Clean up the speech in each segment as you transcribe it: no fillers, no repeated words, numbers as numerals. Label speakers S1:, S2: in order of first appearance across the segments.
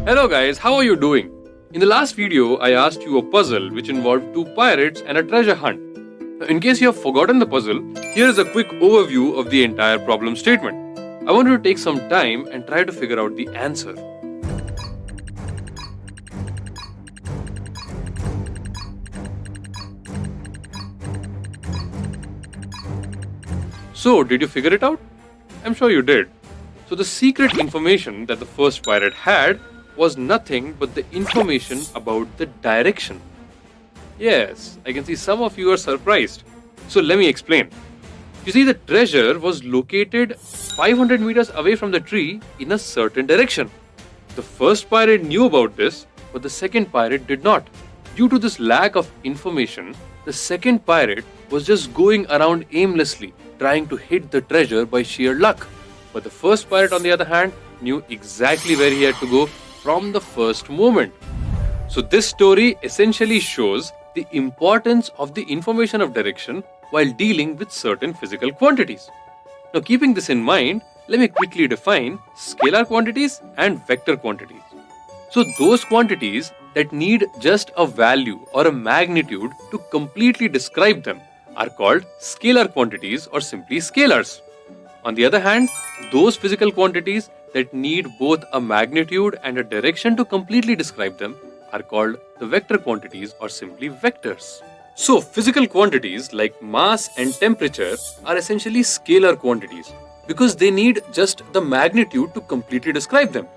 S1: Hello guys, how are you doing? In the last video, I asked you a puzzle which involved two pirates and a treasure hunt. Now, in case you have forgotten the puzzle, here is a quick overview of the entire problem statement. I want you to take some time and try to figure out the answer. So, did you figure it out? I'm sure you did. So, the secret information that the first pirate had was nothing but the information about the direction. Yes, I can see some of you are surprised. So, let me explain. You see, the treasure was located 500 meters away from the tree in a certain direction. The first pirate knew about this, but the second pirate did not. Due to this lack of information, the second pirate was just going around aimlessly, trying to hit the treasure by sheer luck. But the first pirate, on the other hand, knew exactly where he had to go from the first moment. So this story essentially shows the importance of the information of direction while dealing with certain physical quantities. Now, keeping this in mind, let me quickly define scalar quantities and vector quantities. So those quantities that need just a value or a magnitude to completely describe them are called scalar quantities or simply scalars. On the other hand, those physical quantities that need both a magnitude and a direction to completely describe them are called the vector quantities or simply vectors. So, physical quantities like mass and temperature are essentially scalar quantities because they need just the magnitude to completely describe them.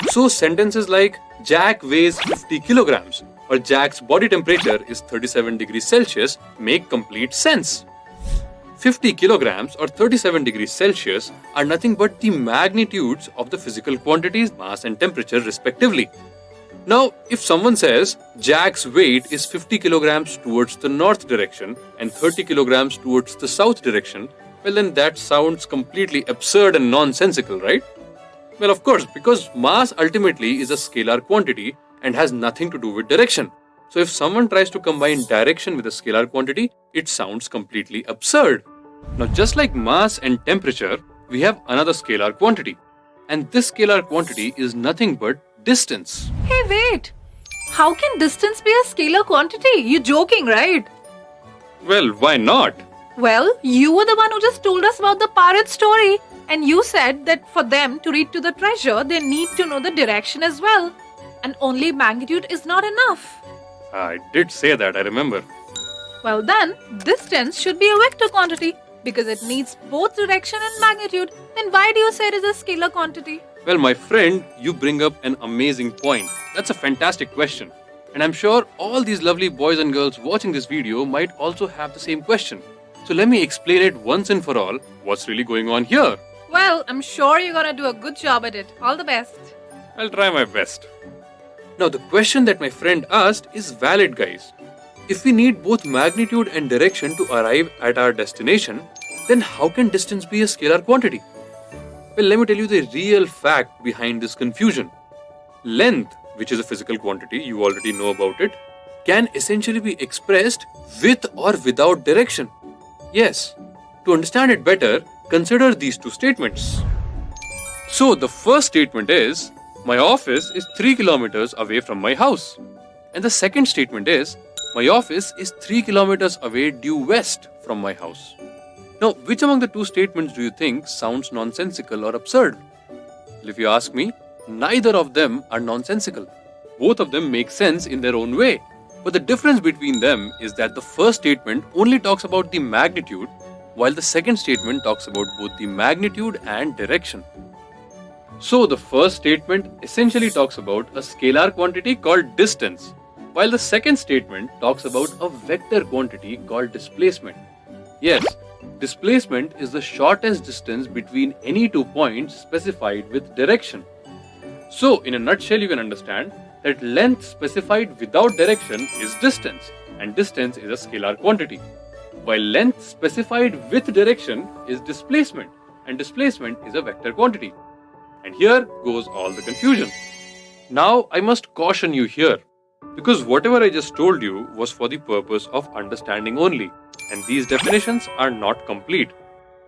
S1: So, sentences like Jack weighs 50 kilograms or Jack's body temperature is 37 degrees Celsius make complete sense. 50 kilograms or 37 degrees Celsius are nothing but the magnitudes of the physical quantities, mass and temperature respectively. Now, if someone says Jack's weight is 50 kilograms towards the north direction and 30 kilograms towards the south direction, well then that sounds completely absurd and nonsensical, right? Well, of course, because mass ultimately is a scalar quantity and has nothing to do with direction. So if someone tries to combine direction with a scalar quantity, it sounds completely absurd. Now, just like mass and temperature, we have another scalar quantity. And this scalar quantity is nothing but distance.
S2: Hey, wait! How can distance be a scalar quantity? You're joking, right?
S1: Well, why not?
S2: Well, you were the one who just told us about the pirate story. And you said that for them to reach to the treasure, they need to know the direction as well. And only magnitude is not enough.
S1: I did say that, I remember.
S2: Well then, distance should be a vector quantity because it needs both direction and magnitude. Then why do you say it is a scalar quantity?
S1: Well, my friend, you bring up an amazing point. That's a fantastic question. And I'm sure all these lovely boys and girls watching this video might also have the same question. So let me explain it once and for all what's really going on here.
S2: Well, I'm sure you're gonna do a good job at it. All the best.
S1: I'll try my best. Now, the question that my friend asked is valid, guys. If we need both magnitude and direction to arrive at our destination, then how can distance be a scalar quantity? Well, let me tell you the real fact behind this confusion. Length, which is a physical quantity, you already know about it, can essentially be expressed with or without direction. Yes, to understand it better, consider these two statements. So, the first statement is, my office is 3 kilometers away from my house. And the second statement is, my office is 3 kilometers away due west from my house. Now, which among the two statements do you think sounds nonsensical or absurd? Well, if you ask me, neither of them are nonsensical. Both of them make sense in their own way. But the difference between them is that the first statement only talks about the magnitude, while the second statement talks about both the magnitude and direction. So the first statement essentially talks about a scalar quantity called distance, while the second statement talks about a vector quantity called displacement. Yes, displacement is the shortest distance between any 2 points specified with direction. So in a nutshell, you can understand that length specified without direction is distance, and distance is a scalar quantity, while length specified with direction is displacement, and displacement is a vector quantity. And here goes all the confusion. Now, I must caution you here, because whatever I just told you was for the purpose of understanding only, and these definitions are not complete.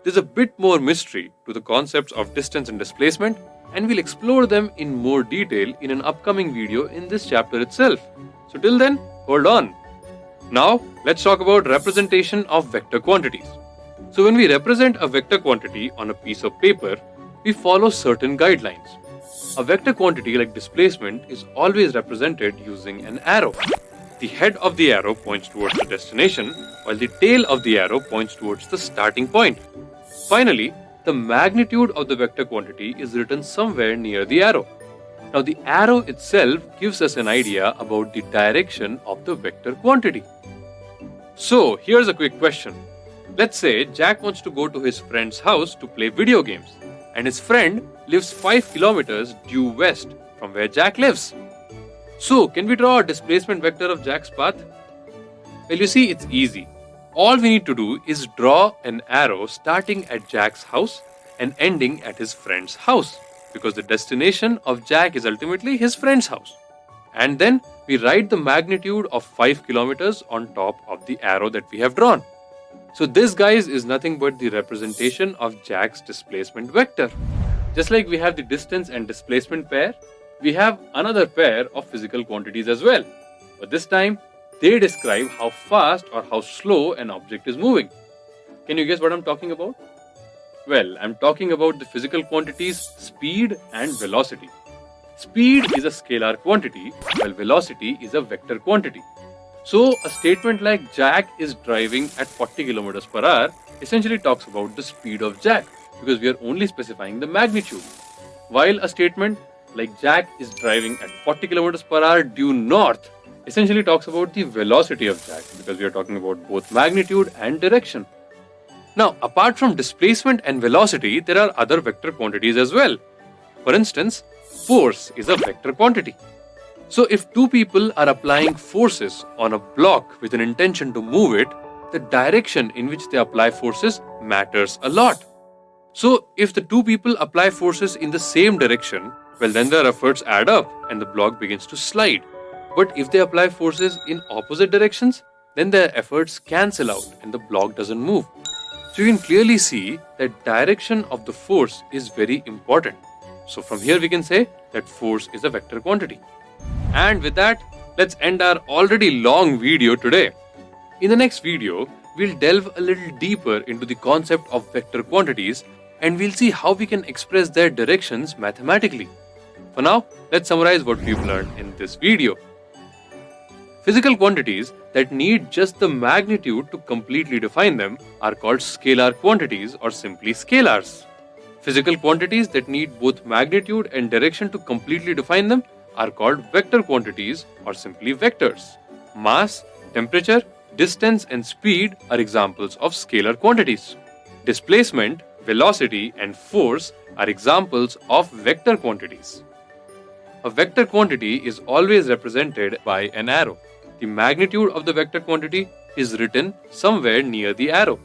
S1: There's a bit more mystery to the concepts of distance and displacement, and we'll explore them in more detail in an upcoming video in this chapter itself. So till then, hold on. Now, let's talk about representation of vector quantities. So when we represent a vector quantity on a piece of paper, we follow certain guidelines. A vector quantity like displacement is always represented using an arrow. The head of the arrow points towards the destination, while the tail of the arrow points towards the starting point. Finally, the magnitude of the vector quantity is written somewhere near the arrow. Now, the arrow itself gives us an idea about the direction of the vector quantity. So, here's a quick question. Let's say Jack wants to go to his friend's house to play video games, and his friend lives 5 kilometers due west from where Jack lives. So, can we draw a displacement vector of Jack's path? Well, you see, it's easy. All we need to do is draw an arrow starting at Jack's house and ending at his friend's house, because the destination of Jack is ultimately his friend's house. And then we write the magnitude of 5 kilometers on top of the arrow that we have drawn. So this, guys, is nothing but the representation of Jack's displacement vector. Just like we have the distance and displacement pair, we have another pair of physical quantities as well. But this time, they describe how fast or how slow an object is moving. Can you guess what I'm talking about? Well, I'm talking about the physical quantities speed and velocity. Speed is a scalar quantity, while velocity is a vector quantity. So, a statement like Jack is driving at 40 kilometers per hour essentially talks about the speed of Jack, because we are only specifying the magnitude. While a statement like Jack is driving at 40 kilometers per hour due north essentially talks about the velocity of Jack, because we are talking about both magnitude and direction. Now, apart from displacement and velocity, there are other vector quantities as well. For instance, force is a vector quantity. So if two people are applying forces on a block with an intention to move it, the direction in which they apply forces matters a lot. So if the two people apply forces in the same direction, well, then their efforts add up and the block begins to slide. But if they apply forces in opposite directions, then their efforts cancel out and the block doesn't move. So you can clearly see that direction of the force is very important. So from here we can say that force is a vector quantity. And with that, let's end our already long video today. In the next video, we'll delve a little deeper into the concept of vector quantities, and we'll see how we can express their directions mathematically. For now, let's summarize what we've learned in this video. Physical quantities that need just the magnitude to completely define them are called scalar quantities, or simply scalars. Physical quantities that need both magnitude and direction to completely define them are called vector quantities, or simply vectors. Mass, temperature, distance and speed are examples of scalar quantities. Displacement, velocity and force are examples of vector quantities. A vector quantity is always represented by an arrow. The magnitude of the vector quantity is written somewhere near the arrow.